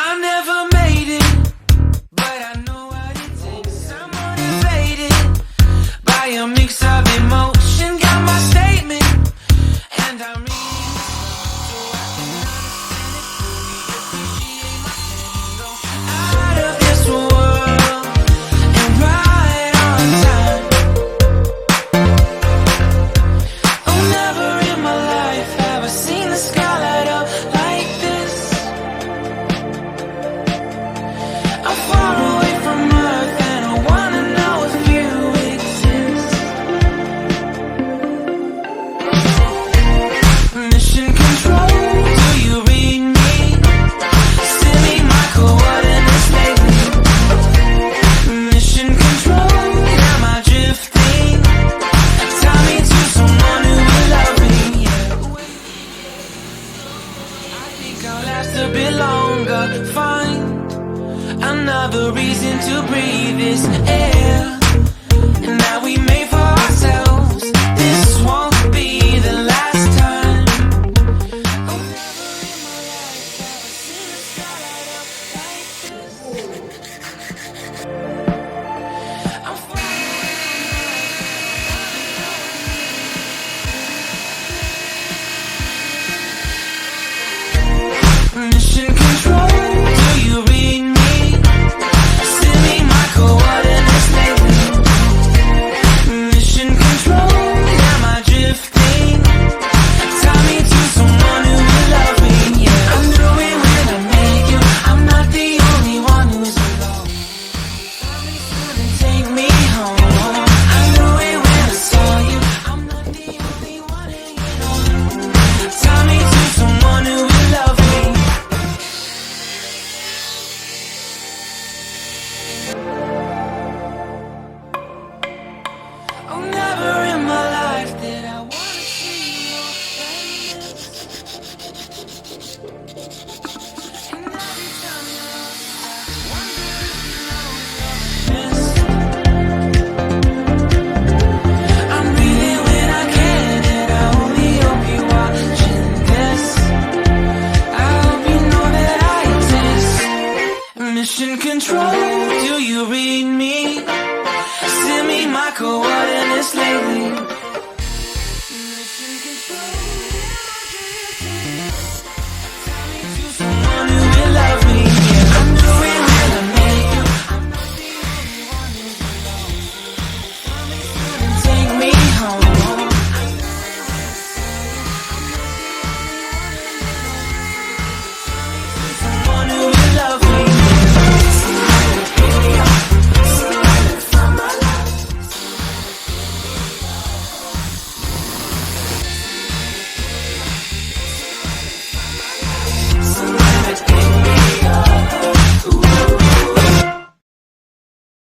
I never made it, but I know what it takes. I'm motivated by a mix of emotion. Got my statement, and I'm reading so I can understand it fully. Appreciate my pain. Out of this world and right on time. Oh, never in my life have I seen the sky light up like this. I'm far away from Earth and I wanna know if you exist. Mission control, do you read me? Send me my coordinates lately. Mission control, am I drifting? Tie me to someone who will love me. Yeah. I think I'll last a bit longer. Find another reason to breathe this air, and that we made for ourselves. This won't be the last time. Oh, never in my life have I seen the sky light up like this. I'm mission control, do you read me? Send me my coordinates lately. Mission control, am I drifting? Tie me to someone who will love me. Yeah, I knew it when I met you. I'm not the only one who's alone. Find me soon and take me home. I knew it when I saw you. I'm not the only one hanging on. Tie me to someone who will love me. Oh, never in my life did I wanna see your face. And every time you're lost, I wonder if you know you're missed. I'm breathing when I can, and I only hope you're watching this. I hope you know that I exist. Mission control.